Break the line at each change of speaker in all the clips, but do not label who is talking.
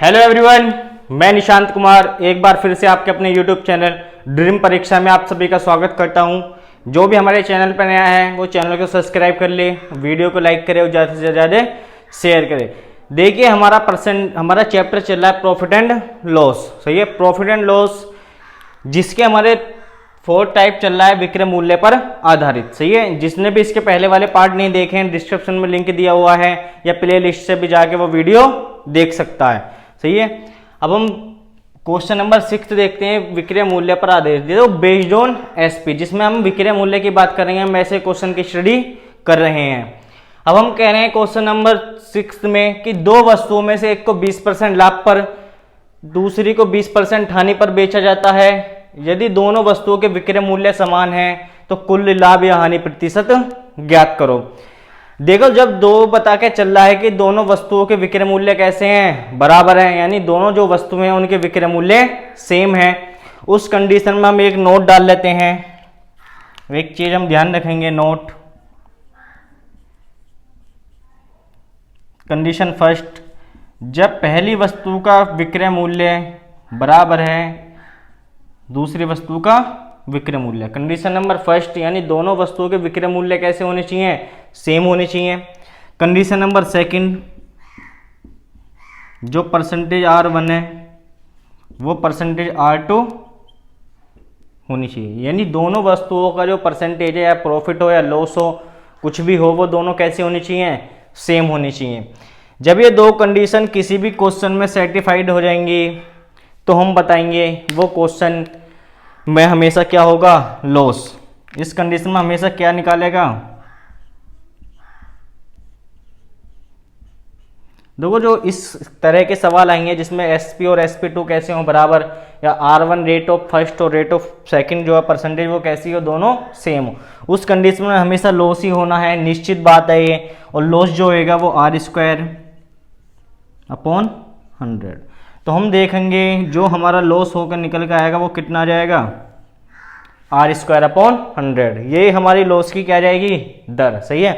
Hello everyone, मैं निशांत कुमार एक बार फिर से आपके अपने यूट्यूब चैनल ड्रीम परीक्षा में आप सभी का स्वागत करता हूं। जो भी हमारे चैनल पर नया है वो चैनल को सब्सक्राइब कर ले, वीडियो को लाइक करे और ज़्यादा से ज़्यादा शेयर करे। देखिए हमारा चैप्टर चल रहा है प्रॉफिट एंड लॉस। सही है, प्रॉफिट एंड लॉस जिसके हमारे 4 टाइप चल रहा है विक्रय मूल्य पर आधारित। सही है, जिसने भी इसके पहले वाले पार्ट नहीं देखे हैं डिस्क्रिप्शन में लिंक दिया हुआ है या प्ले लिस्ट से भी जाके वो वीडियो देख सकता है। सही है, अब हम क्वेश्चन नंबर 6 देखते हैं विक्रय मूल्य पर आधारित बेस्ड ऑन एसपी, जिसमें हम विक्रय मूल्य की बात करेंगे। हम ऐसे क्वेश्चन की स्टडी कर रहे हैं। अब हम कह रहे हैं क्वेश्चन नंबर 6 में कि दो वस्तुओं में से एक को 20% लाभ पर दूसरी को 20% हानि पर बेचा जाता है। यदि दोनों वस्तुओं के विक्रय मूल्य समान हैं तो कुल लाभ या हानि प्रतिशत ज्ञात करो। देखो, जब दो बता के चल रहा है कि दोनों वस्तुओं के विक्रय मूल्य कैसे हैं, बराबर हैं, यानी दोनों जो वस्तुएं हैं उनके विक्रय मूल्य सेम है, उस कंडीशन में हम एक नोट डाल लेते हैं। एक चीज हम ध्यान रखेंगे, नोट कंडीशन फर्स्ट, जब पहली वस्तु का विक्रय मूल्य बराबर है दूसरी वस्तु का विक्रय मूल्य। कंडीशन नंबर फर्स्ट, यानी दोनों वस्तुओं के विक्रय मूल्य कैसे होने चाहिए, सेम होने चाहिए। कंडीशन नंबर सेकंड, जो परसेंटेज R1 है वो परसेंटेज R2 होनी चाहिए, यानी दोनों वस्तुओं का जो परसेंटेज है, या प्रॉफिट हो या लॉस हो, कुछ भी हो, वो दोनों कैसे होनी चाहिए, सेम होनी चाहिए। जब ये दो कंडीशन किसी भी क्वेश्चन में सेटिस्फाइड हो जाएंगी तो हम बताएंगे वो क्वेश्चन में हमेशा क्या होगा, लॉस। इस कंडीशन में हमेशा क्या निकालेगा, देखो जो इस तरह के सवाल आएंगे जिसमें SP और SP2 कैसे हो बराबर, या R1 रेट ऑफ फर्स्ट और रेट ऑफ सेकंड जो है परसेंटेज वो कैसी हो, दोनों सेम हो, उस कंडीशन में हमेशा लॉस ही होना है, निश्चित बात है ये। और लॉस जो होएगा वो R² अपॉन 100। तो हम देखेंगे जो हमारा लॉस होकर निकल कर आएगा वो कितना आ जाएगा, R² अपॉन 100। ये हमारी लॉस की क्या जाएगी, दर। सही है,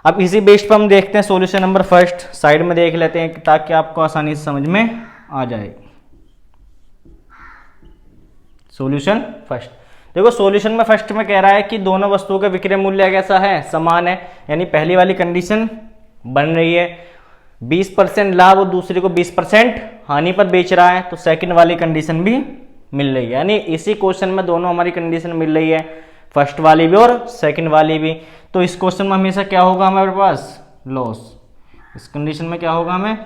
अब इसी बेस पर हम देखते हैं सॉल्यूशन नंबर फर्स्ट। साइड में देख लेते हैं ताकि आपको आसानी से समझ में आ जाए। सॉल्यूशन फर्स्ट, देखो सॉल्यूशन में फर्स्ट में कह रहा है कि दोनों वस्तुओं का विक्रय मूल्य कैसा है, समान है, यानी पहली वाली कंडीशन बन रही है। 20% लाभ और दूसरे को 20% हानि पर बेच रहा है, तो सेकंड वाली कंडीशन भी मिल रही है, यानी इसी क्वेश्चन में दोनों हमारी कंडीशन मिल रही है, फर्स्ट वाली भी और सेकंड वाली भी। तो इस क्वेश्चन में हमेशा क्या होगा हमारे पास, लॉस। इस कंडीशन में क्या होगा हमें,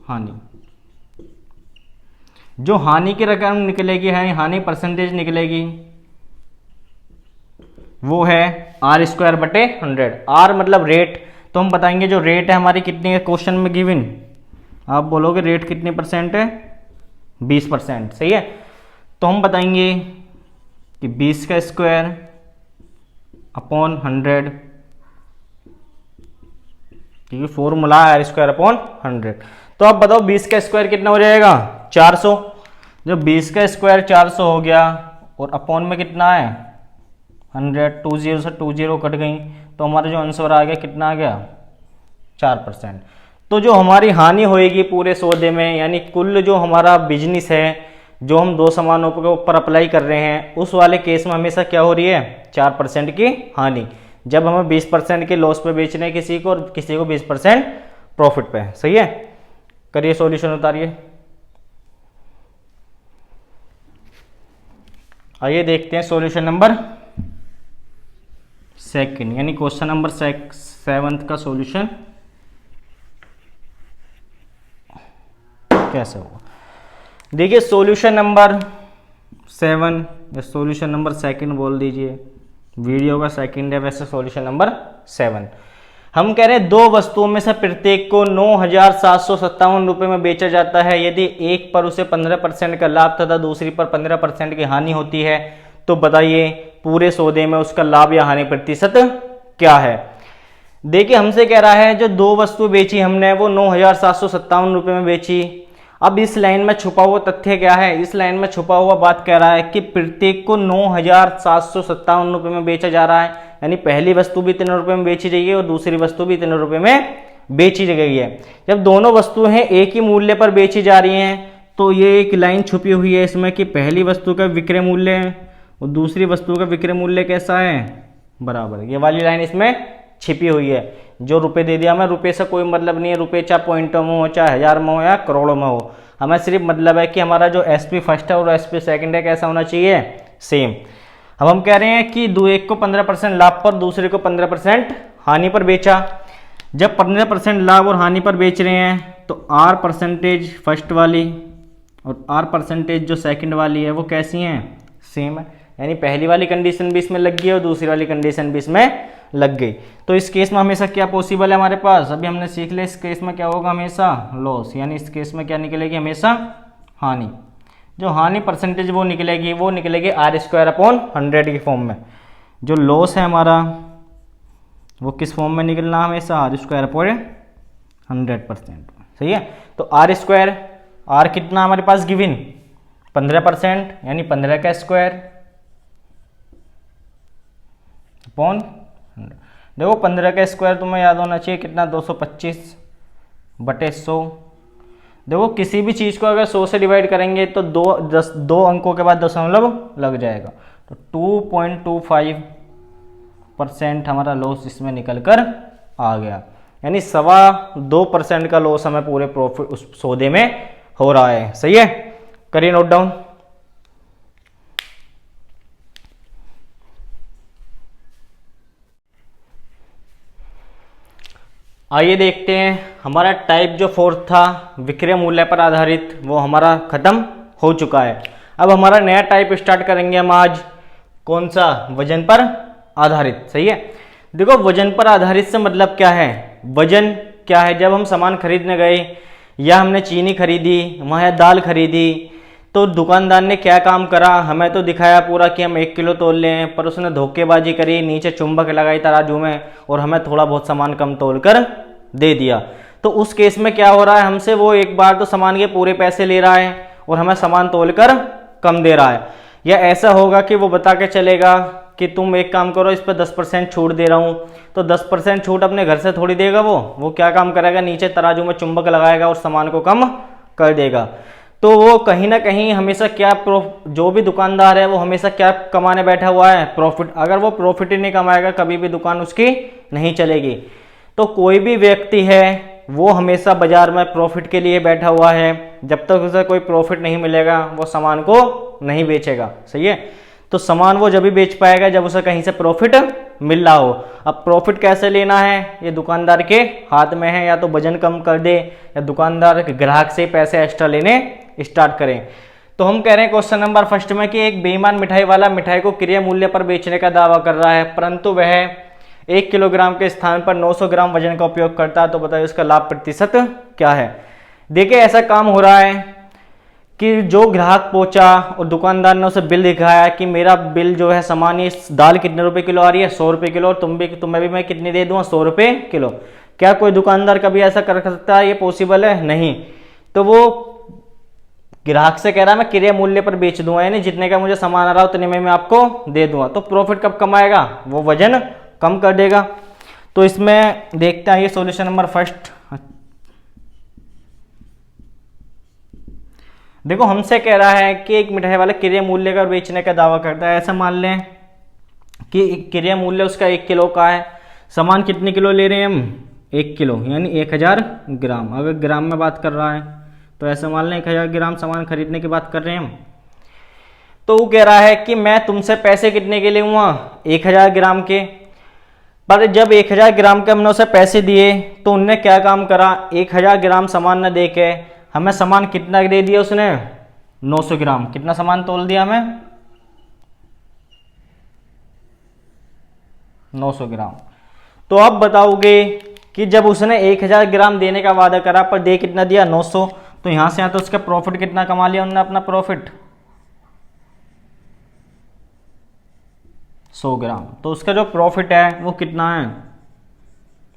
हानि। जो हानि की रकम निकलेगी है, हानि परसेंटेज निकलेगी, वो है R² बटे 100। R मतलब रेट, तो हम बताएंगे जो रेट है हमारी कितनी है क्वेश्चन में गिवन, आप बोलोगे रेट कितनी परसेंट है, 20%। सही है, तो हम बताएंगे कि 20 का स्क्वायर अपॉन 100, क्योंकि फॉर्मूला R² अपॉन 100। तो आप बताओ 20 का स्क्वायर कितना हो जाएगा, 400। जब 20 का स्क्वायर 400 हो गया और अपॉन में कितना है 100, 20 से 20 कट गई, तो हमारा जो आंसर आ गया कितना आ गया, 4%। तो जो हमारी हानि होएगी पूरे सौदे में, यानी कुल जो हमारा बिजनेस है, जो हम दो सामानों के ऊपर अप्लाई कर रहे हैं, उस वाले केस में हमेशा क्या हो रही है, 4% की हानि। जब हमें 20% के लॉस पे बेचने किसी को और किसी को 20% प्रॉफिट पे। सही है, करिए सॉल्यूशन उतारिए। आइए देखते हैं सॉल्यूशन नंबर सेकंड, यानी क्वेश्चन नंबर 7 का सॉल्यूशन कैसे होगा। देखिए सॉल्यूशन नंबर 7 या सॉल्यूशन नंबर सेकंड बोल दीजिए, वीडियो का सेकंड है वैसे सॉल्यूशन नंबर 7। हम कह रहे हैं दो वस्तुओं में से प्रत्येक को 9,757 रुपये में बेचा जाता है। यदि एक पर उसे 15% का लाभ तथा दूसरी पर 15% की हानि होती है, तो बताइए पूरे सौदे में उसका लाभ या हानि प्रतिशत क्या है। देखिए हमसे कह रहा है जो दो वस्तु बेची हमने वो 9,757 रुपये में बेची। अब इस लाइन में छुपा हुआ तथ्य क्या है, इस लाइन में छुपा हुआ बात कह रहा है कि प्रत्येक को 9,757 रुपये में बेचा जा रहा है, यानी पहली वस्तु भी 3 रुपये में बेची जाएगी और दूसरी वस्तु भी 3 रुपये में बेची गई है। जब दोनों वस्तुएं एक ही मूल्य पर बेची जा रही हैं तो ये एक लाइन छुपी हुई है इसमें कि पहली वस्तु का विक्रय मूल्य है और दूसरी वस्तु का विक्रय मूल्य कैसा है, बराबर। ये वाली लाइन इसमें छिपी हुई है। जो रुपए दे दिया, हमें रुपए से कोई मतलब नहीं है, रुपए चाहे पॉइंटों में हो, चाहे हजार में हो या करोड़ों में हो, हमें सिर्फ मतलब है कि हमारा जो एसपी फर्स्ट है और एसपी सेकंड है कैसा होना चाहिए, सेम। अब हम कह रहे हैं कि एक को 15% लाभ पर, दूसरे को 15% हानि पर बेचा। जब 15% लाभ और हानि पर बेच रहे हैं तो आर परसेंटेज फर्स्ट वाली और आर परसेंटेज जो सेकंड वाली है वो कैसी हैं, सेम है। यानी पहली वाली कंडीशन भी इसमें लग गई और दूसरी वाली कंडीशन भी इसमें लग गई। तो इस केस में हमेशा क्या पॉसिबल है हमारे पास, अभी हमने सीख लिया। इस केस में क्या होगा, हमेशा लॉस, यानी इस केस में क्या निकलेगी, हमेशा हानि। जो हानि परसेंटेज वो निकलेगी R² की फॉर्म में। जो लॉस है हमारा वो किस फॉर्म में निकलना, हमेशा R²100%। सही है। तो R कितना हमारे पास गिवन 15%, यानी 15 का स्क्वायर अपॉन 100। देखो 15 का स्क्वायर तुम्हें याद होना चाहिए कितना, 225/100। देखो किसी भी चीज़ को अगर 100 से डिवाइड करेंगे तो दो अंकों के बाद दशमलव लग जाएगा। तो 2.25% हमारा लॉस इसमें निकल कर आ गया। यानी 2.25% का लॉस हमें पूरे प्रॉफिट उस सौदे में हो रहा है। सही है, करिए नोट डाउन। आइए देखते हैं, हमारा टाइप जो फोर्थ था विक्रय मूल्य पर आधारित वो हमारा खत्म हो चुका है। अब हमारा नया टाइप स्टार्ट करेंगे हम आज, कौन सा, वजन पर आधारित। सही है। देखो वजन पर आधारित से मतलब क्या है, वजन क्या है, जब हम सामान खरीदने गए या हमने चीनी खरीदी, वहाँ दाल खरीदी, तो दुकानदार ने क्या काम करा, हमें तो दिखाया पूरा कि हम 1 किलो तोल लें, पर उसने धोखेबाजी करी, नीचे चुंबक लगाई तराजू में और हमें थोड़ा बहुत सामान कम तोल कर दे दिया। तो उस केस में क्या हो रहा है, हमसे वो एक बार तो सामान के पूरे पैसे ले रहा है और हमें सामान तोल कर कम दे रहा है। या ऐसा होगा कि वो बता के चलेगा कि तुम एक काम करो, इस पर 10% छूट दे रहा हूँ, तो 10% छूट अपने घर से थोड़ी देगा, वो क्या काम करेगा, नीचे तराजू में चुंबक लगाएगा और सामान को कम कर देगा। तो वो कहीं ना कहीं हमेशा क्या जो भी दुकानदार है वो हमेशा क्या कमाने बैठा हुआ है, प्रॉफिट। अगर वो प्रॉफिट ही नहीं कमाएगा कभी भी दुकान उसकी नहीं चलेगी। तो कोई भी व्यक्ति है वो हमेशा बाजार में प्रॉफिट के लिए बैठा हुआ है, जब तक उसे कोई प्रॉफिट नहीं मिलेगा वो सामान को नहीं बेचेगा। सही है। तो सामान वो जब भी बेच पाएगा जब उसे कहीं से प्रॉफिट मिल रहा हो। अब प्रॉफिट कैसे लेना है ये दुकानदार के हाथ में है, या तो वजन कम कर दे या दुकानदार ग्राहक से पैसे एक्स्ट्रा लेने स्टार्ट करें। तो हम कह रहे हैं क्वेश्चन नंबर फर्स्ट में कि एक बेईमान मिठाई वाला मिठाई को क्रय मूल्य पर बेचने का दावा कर रहा है, परंतु वह 1 किलोग्राम के स्थान पर 900 ग्राम वजन का उपयोग करता है, तो बताइए उसका लाभ प्रतिशत क्या है। देखिए ऐसा काम हो रहा है कि जो ग्राहक पहुंचा और दुकानदार ने उसे बिल दिखाया कि मेरा बिल जो है सामान ये दाल कितने रुपए किलो आ रही है, 100 रुपये किलो, और तुम्हें भी मैं कितनी दे दूंगा, 100 रुपये किलो। क्या कोई दुकानदार कभी ऐसा कर सकता है, ये पॉसिबल है, नहीं। तो वो ग्राहक से कह रहा है मैं क्रय मूल्य पर बेच दूंगा, यानी जितने का मुझे सामान आ रहा है उतने में मैं आपको दे दूंगा। तो प्रॉफिट कब कमाएगा, वो वजन कम कर देगा। तो इसमें देखते हैं ये सॉल्यूशन नंबर फर्स्ट। देखो हमसे कह रहा है कि एक मिठाई वाला क्रय मूल्य का बेचने का दावा करता है। ऐसा मान लें कि क्रय मूल्य उसका 1 किलो का है, सामान कितने किलो ले रहे हैं हम, 1 किलो, यानी 1000 ग्राम। अगर ग्राम में बात कर रहा है तो ऐसा मान लें 1000 ग्राम सामान खरीदने की बात कर रहे हैं हम। तो वो कह रहा है कि मैं तुमसे पैसे कितने के लिए हुआ, 1000 ग्राम के। पर जब 1000 ग्राम के हमने उसे पैसे दिए तो उनने क्या काम करा, 1000 ग्राम सामान न दे के हमें सामान कितना दे दिया उसने, 900 ग्राम। कितना सामान तोल दिया हमें, 900 ग्राम। तो अब बताओगे कि जब उसने 1000 ग्राम देने का वादा करा पर दे कितना दिया, 900, तो यहां से तो उसका प्रॉफिट कितना कमा लिया उन्होंने, अपना प्रॉफिट 100 ग्राम। तो उसका जो प्रॉफिट है वो कितना है,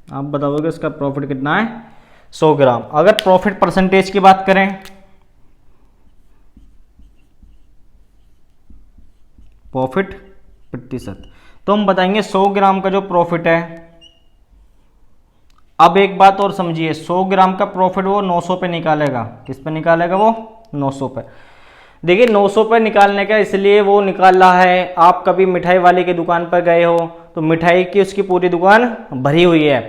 आप बताओगे उसका प्रॉफिट कितना है, 100 ग्राम। अगर प्रॉफिट परसेंटेज की बात करें, प्रॉफिट प्रतिशत, तो हम बताएंगे 100 ग्राम का जो प्रॉफिट है अब एक बात और समझिए, 100 ग्राम का प्रॉफिट वो 900 पे निकालेगा। किस पे निकालेगा वो? 900 पे। देखिए 900 पे निकालने का इसलिए वो निकाल रहा है, आप कभी मिठाई वाले की दुकान पर गए हो तो मिठाई की उसकी पूरी दुकान भरी हुई है,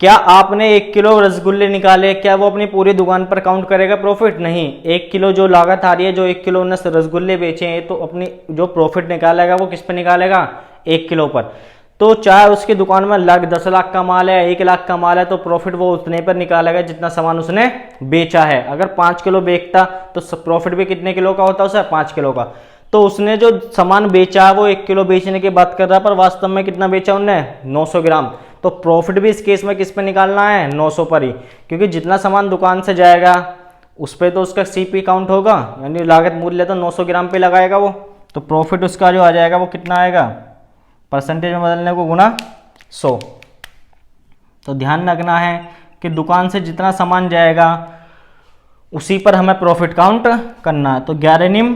क्या आपने 1 किलो रसगुल्ले निकाले, क्या वो अपनी पूरी दुकान पर काउंट करेगा प्रॉफिट? नहीं। 1 किलो जो लागत आ रही है, जो 1 किलो उन्होंने रसगुल्ले बेचे हैं, तो अपनी जो प्रॉफिट निकालेगा वो किस पे निकालेगा? 1 किलो पर। तो चाहे उसकी दुकान में 10 लाख का माल है, 1 लाख का माल है, तो प्रॉफिट वो उतने पर निकालेगा जितना सामान उसने बेचा है। अगर 5 किलो बेचता तो प्रॉफिट भी कितने किलो का होता है उसे? 5 किलो का। तो उसने जो सामान बेचा है वो 1 किलो बेचने की बात कर रहा है, पर वास्तव में कितना बेचा उनने? 900 ग्राम। तो प्रॉफिट भी इस केस में किस पे निकालना है? 900 पर ही, क्योंकि जितना सामान दुकान से जाएगा उस पर तो उसका सीपी काउंट होगा, यानी लागत मूल्य तो 900 ग्राम पे लगाएगा वो। तो प्रॉफिट उसका जो आ जाएगा वो कितना आएगा? परसेंटेज में बदलने को गुना 100। तो ध्यान रखना है कि दुकान से जितना सामान जाएगा उसी पर हमें प्रॉफिट काउंट करना है। तो 11 निम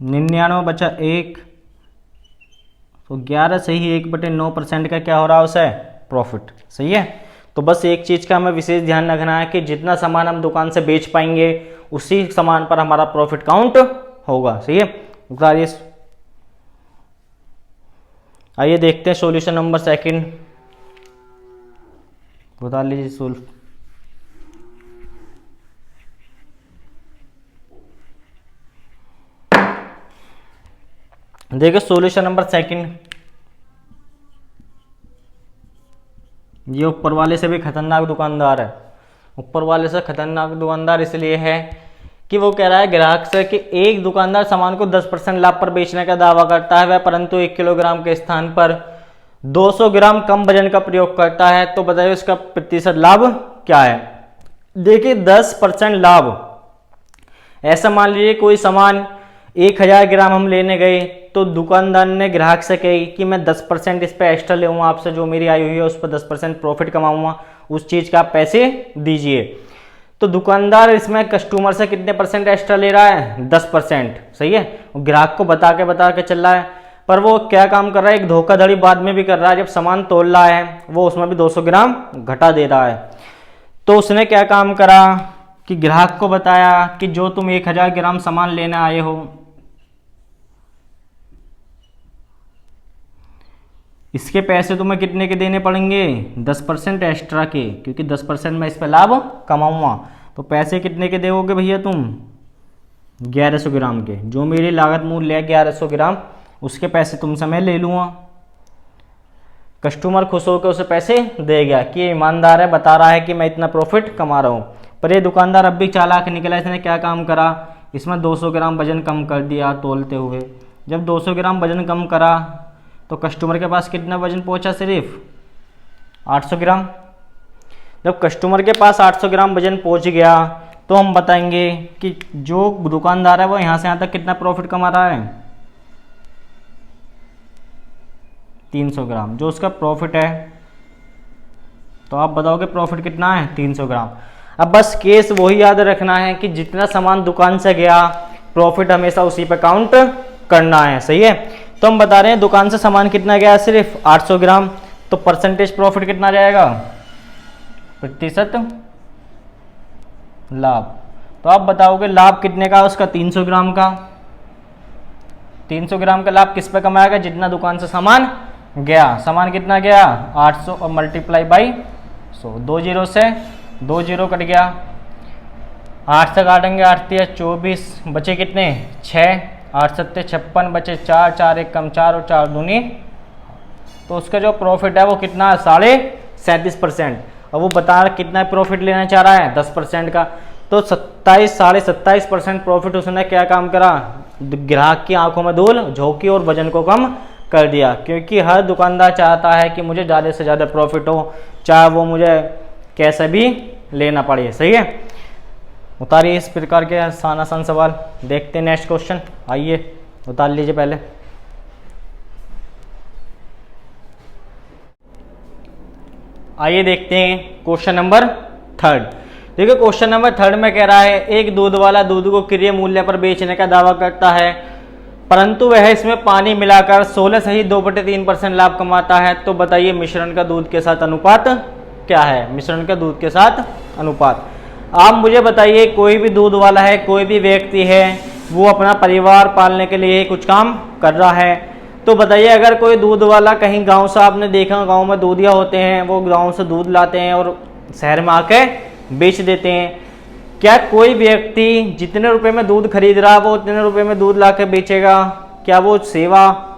99 बचा 1, तो 11 से ही 1/9% का क्या हो रहा है उसे? प्रॉफिट। सही है। तो बस एक चीज़ का हमें विशेष ध्यान रखना है कि जितना सामान हम दुकान से बेच पाएंगे उसी सामान पर हमारा प्रॉफिट काउंट होगा। सही है। आइए देखते हैं सॉल्यूशन नंबर 2। बता लीजिए सोल्व। देखिए सॉल्यूशन नंबर 2, ये ऊपर वाले से भी खतरनाक दुकानदार है। ऊपर वाले से खतरनाक दुकानदार इसलिए है कि वो कह रहा है ग्राहक से कि एक दुकानदार सामान को 10% लाभ पर बेचने का दावा करता है, वह परंतु 1 किलोग्राम के स्थान पर 200 ग्राम कम वजन का प्रयोग करता है। तो बताइए उसका प्रतिशत लाभ क्या है? देखिए 10% लाभ, ऐसा मान लीजिए कोई सामान 1000 ग्राम हम लेने गए, तो दुकानदार ने ग्राहक से कही कि मैं 10% इस पर एक्स्ट्रा लेऊंगा आपसे, जो मेरी आई हुई है उस पर 10% प्रॉफिट कमाऊंगा, उस चीज़ का आप पैसे दीजिए। तो दुकानदार इसमें कस्टमर से कितने परसेंट एक्स्ट्रा ले रहा है? 10%। सही है। ग्राहक को बता के चल रहा है, पर वो क्या काम कर रहा है? एक धोखाधड़ी बाद में भी कर रहा है। जब सामान तोल रहा है वो उसमें भी 200 ग्राम घटा दे रहा है। तो उसने क्या काम करा कि ग्राहक को बताया कि जो तुम 1000 ग्राम सामान लेने आए हो, इसके पैसे तुम्हें कितने के देने पड़ेंगे? 10% एक्स्ट्रा के, क्योंकि 10% मैं इस पर लाभ कमाऊंगा। तो पैसे कितने के दोगे भैया तुम? 1100 ग्राम के। जो मेरी लागत मूल्य है 1100 ग्राम, उसके पैसे तुमसे मैं ले लूँगा। कस्टमर खुश होकर उसे पैसे देगा कि ये ईमानदार है, बता रहा है कि मैं इतना प्रॉफिट कमा रहा हूँ। पर ये दुकानदार अब भी चालाक निकला। इसने क्या काम करा? इसमें 200 ग्राम वजन कम कर दिया तोलते हुए। जब 200 ग्राम वजन कम करा तो कस्टमर के पास कितना वजन पहुंचा? सिर्फ 800 ग्राम। जब कस्टमर के पास 800 ग्राम वजन पहुंच गया तो हम बताएंगे कि जो दुकानदार है वो यहाँ से यहाँ तक कितना प्रॉफिट कमा रहा है? 300 ग्राम जो उसका प्रॉफिट है। तो आप बताओगे प्रॉफिट कितना है? 300 ग्राम। अब बस केस वही याद रखना है कि जितना सामान दुकान से गया प्रॉफिट हमेशा उसी पे काउंट करना है। सही है। तो हम बता रहे हैं दुकान से सामान कितना गया? सिर्फ 800 ग्राम। तो परसेंटेज प्रॉफिट कितना जाएगा? प्रतिशत लाभ। तो आप बताओगे लाभ कितने का? उसका 300 ग्राम का। 300 ग्राम का लाभ किस पे कमाएगा? जितना दुकान से सामान गया। सामान कितना गया? 800 और मल्टीप्लाई बाई 100। 2 जीरो से 2 जीरो कट गया। 8 से काटेंगे 8 3 24, बचे कितने? 6। 8 7 56, बचे 4, 4 1 कम 4 और 4 दूनी। तो उसका जो प्रॉफिट है वो कितना है? 37.5%। और वो बता रहा कितना प्रॉफिट लेना चाह रहा है? 10% का। तो 27.5% प्रॉफिट उसने क्या काम करा? ग्राहक की आंखों में धूल झोंकी और वजन को कम कर दिया। क्योंकि हर दुकानदार चाहता है कि मुझे ज़्यादा से ज़्यादा प्रॉफिट हो, चाहे वो मुझे कैसे भी लेना पड़े। सही है। उतारिए इस प्रकार के आसान सवाल। देखते हैं नेक्स्ट क्वेश्चन। आइए उतार लीजिए पहले। आइए देखते हैं क्वेश्चन नंबर 3। देखिए क्वेश्चन नंबर 3 में कह रहा है एक दूध वाला दूध को क्रय मूल्य पर बेचने का दावा करता है, परंतु वह इसमें पानी मिलाकर 16 से ही 2/3% लाभ कमाता है। तो बताइए मिश्रण का दूध के साथ अनुपात क्या है, मिश्रण का दूध के साथ अनुपात। आप मुझे बताइए, कोई भी दूध वाला है, कोई भी व्यक्ति है, वो अपना परिवार पालने के लिए कुछ काम कर रहा है, तो बताइए अगर कोई दूध वाला कहीं गांव से, आपने देखा गांव में दूधिया होते हैं, वो गांव से दूध लाते हैं और शहर में आके बेच देते हैं, क्या कोई व्यक्ति जितने रुपए में दूध खरीद रहा है वो उतने रुपए में दूध ला के बेचेगा? क्या वो सेवा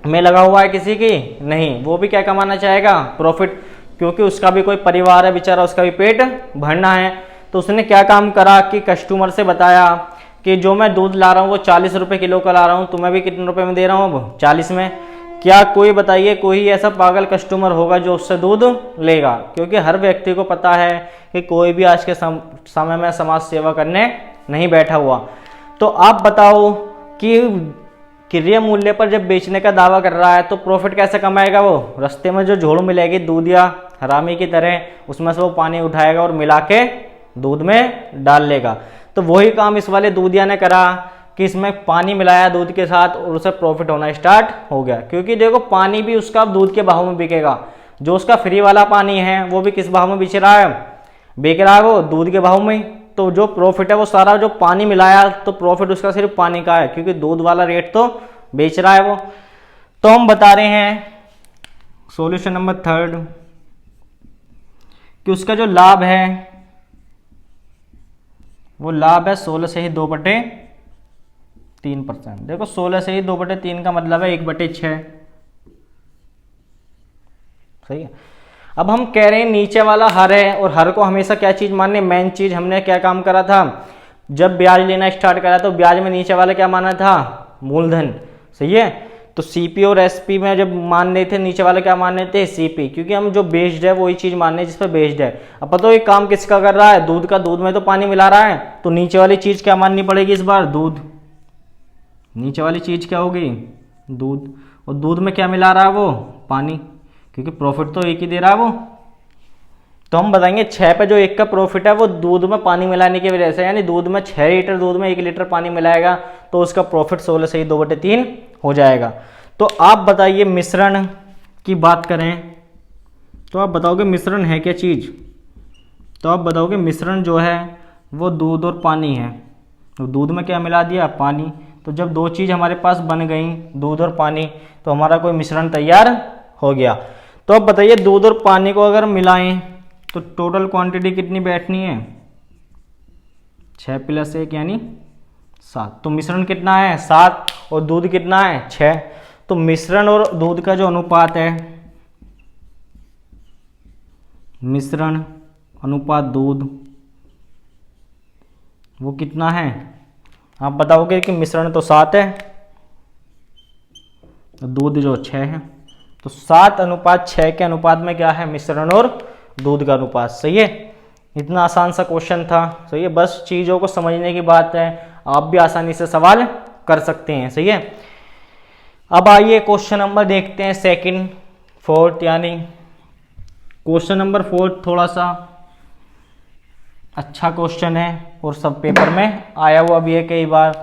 में लगा हुआ है किसी की? नहीं, वो भी क्या कमाना चाहेगा? प्रॉफिट, क्योंकि उसका भी कोई परिवार है बेचारा, उसका भी पेट भरना है। तो उसने क्या काम करा कि कस्टमर से बताया कि जो मैं दूध ला रहा हूँ वो 40 रुपये किलो का ला रहा हूँ, तुम्हें भी कितने रुपए में दे रहा हूँ? अब 40 में। क्या कोई बताइए, कोई ऐसा पागल कस्टमर होगा जो उससे दूध लेगा? क्योंकि हर व्यक्ति को पता है कि कोई भी आज के समय में समाज सेवा करने नहीं बैठा हुआ। तो आप बताओ कि क्रय मूल्य पर जब बेचने का दावा कर रहा है तो प्रॉफिट कैसे कमाएगा? वो रास्ते में जो झोड़ मिलेगी दूधिया हरामी की तरह, उसमें से वो पानी उठाएगा और मिला के दूध में डाल लेगा। तो वही काम इस वाले दूधिया ने करा कि इसमें पानी मिलाया दूध के साथ और उसे प्रॉफिट होना स्टार्ट हो गया। क्योंकि देखो, पानी भी उसका दूध के भाव में बिकेगा, जो उसका फ्री वाला पानी है वो भी किस भाव में बेच रहा है? बेच रहा है वो दूध के भाव में। तो जो प्रॉफिट है वो सारा जो पानी मिलाया, तो प्रॉफिट उसका सिर्फ पानी का है, क्योंकि दूध वाला रेट तो बेच रहा है वो। तो हम बता रहे हैं सॉल्यूशन नंबर 3 कि उसका जो लाभ है वो लाभ है 16 से ही 2/3%। देखो 16 से ही 2/3 का मतलब है 1/6। सही है। अब हम कह रहे हैं नीचे वाला हर है, और हर को हमेशा क्या चीज मानने? मेन चीज। हमने क्या काम करा था, जब ब्याज लेना स्टार्ट करा तो ब्याज में नीचे वाला क्या माना था? मूलधन। सही है। तो सीपी और एसपी में जब मान रहे थे, नीचे वाले क्या मान रहे थे? सीपी, क्योंकि हम जो बेस्ड है वही चीज मान रहे हैं जिस पर बेस्ड है। अब पता हो ये काम किसका कर रहा है? दूध का। दूध में तो पानी मिला रहा है, तो नीचे वाली चीज क्या माननी पड़ेगी इस बार? दूध। नीचे वाली चीज क्या होगी? दूध। और दूध में क्या मिला रहा है वो? पानी, क्योंकि प्रॉफिट तो एक ही दे रहा है वो। तो हम बताएंगे 6 पे जो 1 का प्रॉफिट है वो दूध में पानी मिलाने की वजह से, यानी दूध में 6 लीटर दूध में 1 लीटर पानी मिलाएगा, तो उसका प्रॉफिट 16 से ही 2/3 हो जाएगा। तो आप बताइए, मिश्रण की बात करें तो आप बताओगे मिश्रण है क्या चीज़? तो आप बताओगे मिश्रण जो है वो दूध और पानी है। तो दूध में क्या मिला दिया? पानी। तो जब दो चीज़ हमारे पास बन गई, दूध और पानी, तो हमारा कोई मिश्रण तैयार हो गया। तो अब बताइए, दूध और पानी को अगर मिलाएं तो टोटल क्वांटिटी कितनी बैठनी है? 6 + 1 यानी 7। तो मिश्रण कितना है? 7। और दूध कितना है? 6। तो मिश्रण और दूध का जो अनुपात है, मिश्रण अनुपात दूध, वो कितना है? आप बताओगे कि मिश्रण तो 7 है, दूध जो 6 है। तो 7:6 के अनुपात में क्या है? मिश्रण और दूध का अनुपात। सही है। इतना आसान सा क्वेश्चन था। सही है। बस चीज़ों को समझने की बात है, आप भी आसानी से सवाल कर सकते हैं। सही है। अब आइए क्वेश्चन नंबर देखते हैं 2nd 4th, यानी क्वेश्चन नंबर 4 थोड़ा सा अच्छा क्वेश्चन है और सब पेपर में आया हुआ भी है कई बार।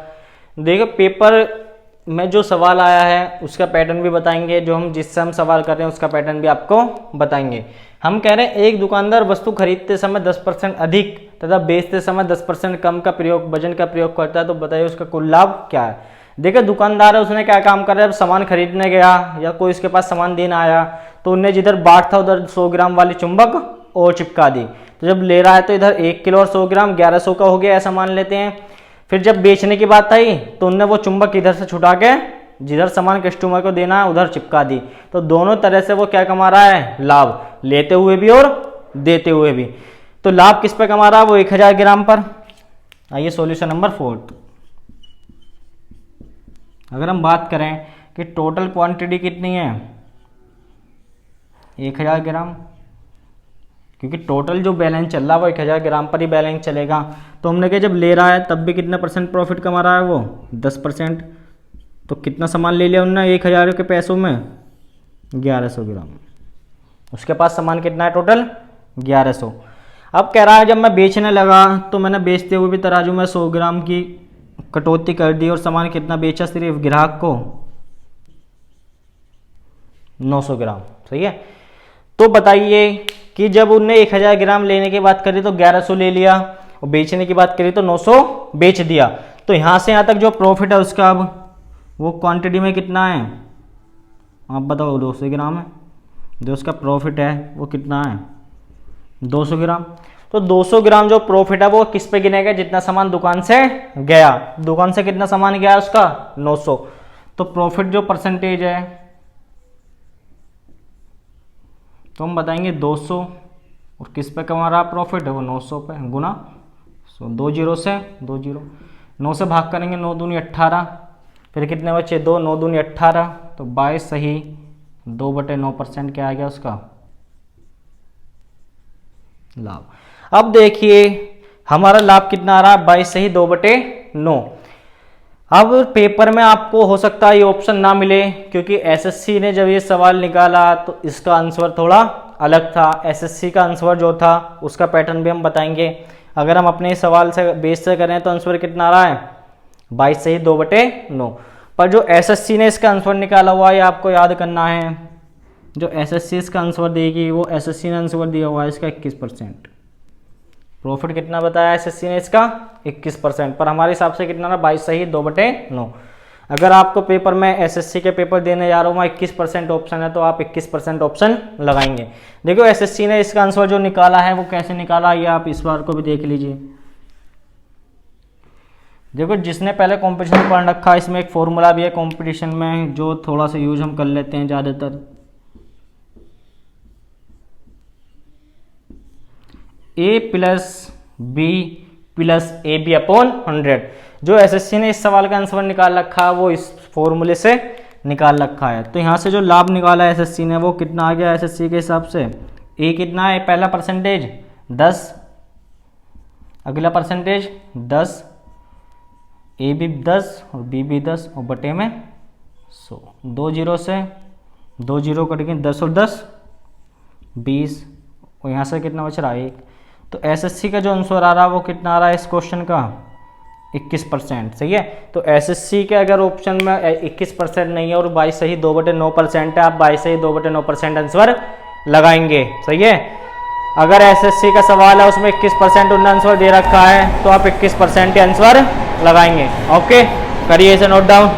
देखो, पेपर में जो सवाल आया है उसका पैटर्न भी बताएंगे, जो हम जिससे हम सवाल कर रहे हैं उसका पैटर्न भी आपको बताएंगे। हम कह रहे हैं एक दुकानदार वस्तु खरीदते समय 10% अधिक तथा बेचते समय 10% कम का प्रयोग, वजन का प्रयोग करता है, तो बताइए उसका कुल लाभ क्या है? देखिए, दुकानदार है, उसने क्या काम कर रहा है? सामान खरीदने गया या कोई उसके पास सामान देना आया, तो उनने जिधर बाट था उधर 100 ग्राम वाली चुंबक और चिपका दी। तो जब ले रहा है तो इधर 1 किलो और 100 ग्राम 1100 का हो गया, ऐसा मान लेते हैं। फिर जब बेचने की बात आई तो उनने वो चुंबक इधर से छुटा के जिधर सामान कस्टमर को देना है उधर चिपका दी। तो दोनों तरह से वो क्या कमा रहा है? लाभ, लेते हुए भी और देते हुए भी। तो लाभ किस पे कमा रहा है? वो 1000 ग्राम पर। आइए सॉल्यूशन नंबर 4। अगर हम बात करें कि टोटल क्वांटिटी कितनी है? 1000 ग्राम, क्योंकि टोटल जो बैलेंस चल रहा है वो 1000 ग्राम पर ही बैलेंस चलेगा। तो हमने कहा जब ले रहा है तब भी कितना % प्रॉफिट कमा रहा है वो? 10%। तो कितना सामान ले लिया उन्होंने 1000 के पैसों में? 1100 ग्राम। उसके पास सामान कितना है टोटल? 1100। अब कह रहा है जब मैं बेचने लगा तो मैंने बेचते हुए भी तराजू में 100 ग्राम की कटौती कर दी और सामान कितना बेचा? सिर्फ ग्राहक को 900 ग्राम। सही है। तो बताइए कि जब उनने 1000 ग्राम लेने की बात करी तो 1100 ले लिया, और बेचने की बात करी तो 900 बेच दिया। तो यहाँ से यहाँ तक जो प्रॉफिट है उसका, अब वो क्वांटिटी में कितना है आप बताओ? 200 ग्राम है। जो उसका प्रॉफिट है वो कितना है? 200 ग्राम। तो 200 ग्राम जो प्रॉफिट है वो किस पे गिनेगा? जितना सामान दुकान से गया। दुकान से कितना सामान गया उसका? 900। तो प्रॉफिट जो परसेंटेज है तो हम बताएंगे 200, और किस पे कमा रहा प्रॉफिट है वो? 900 पे गुना 100, 2 जीरो से 2 जीरो, 9 से भाग करेंगे, 9 दूनी 18, फिर कितने बचे? 2, 9 दूनी 18, तो 22 सही 2/9% क्या आ गया उसका? लाभ। अब देखिए हमारा लाभ कितना आ रहा है? 22 सही 2/9। अब पेपर में आपको हो सकता है ये ऑप्शन ना मिले, क्योंकि एसएससी ने जब ये सवाल निकाला तो इसका आंसर थोड़ा अलग था। एसएससी का आंसर जो था उसका पैटर्न भी हम बताएंगे। अगर हम अपने सवाल से बेस से करें तो आंसर कितना आ रहा है? 22 सही 2/9। पर जो एसएससी ने इसका आंसर निकाला हुआ है आपको याद करना है। जो एसएससी इसका आंसर देगी वो एसएससी ने आंसर दिया हुआ है इसका 21%। प्रॉफिट कितना बताया एसएससी ने इसका? 21%। पर हमारे हिसाब से कितना ना 22 सही 2/9। अगर आपको पेपर में एसएससी के पेपर देने जा रहा हूँ 21% ऑप्शन है तो आप 21% ऑप्शन लगाएंगे। देखो एसएससी ने इसका आंसर जो निकाला है वो कैसे निकाला, ये आप इस बार को भी देख लीजिए। देखो जिसने पहले कॉम्पिटिशन पढ़ रखा है, इसमें एक फॉर्मूला भी है कॉम्पिटिशन में जो थोड़ा सा यूज हम कर लेते हैं ज़्यादातर। A plus B plus AB/100। जो एसएससी ने इस सवाल का आंसर निकाल रखा है वो इस फॉर्मूले से निकाल रखा है। तो यहाँ से जो लाभ निकाला है एसएससी ने वो कितना आ गया एसएससी के हिसाब से? A कितना है? पहला परसेंटेज 10, अगला परसेंटेज 10, A भी 10 और B भी 10 और बटे में 100। 2 जीरो से 2 जीरो कटेंगे, 10 और 10 20, और यहाँ से कितना बच रहा है? 1। तो एसएससी का जो आंसर आ रहा है वो कितना आ रहा है इस क्वेश्चन का? 21%। सही है। तो एसएससी के अगर ऑप्शन में 21% नहीं है और 22 सही 2/9% है, आप 22 सही 2/9% आंसर लगाएंगे। सही है। अगर एसएससी का सवाल है उसमें 21% उन्होंने आंसर दे रखा है तो आप 21% आंसर लगाएंगे। ओके, करिए इसे नोट डाउन।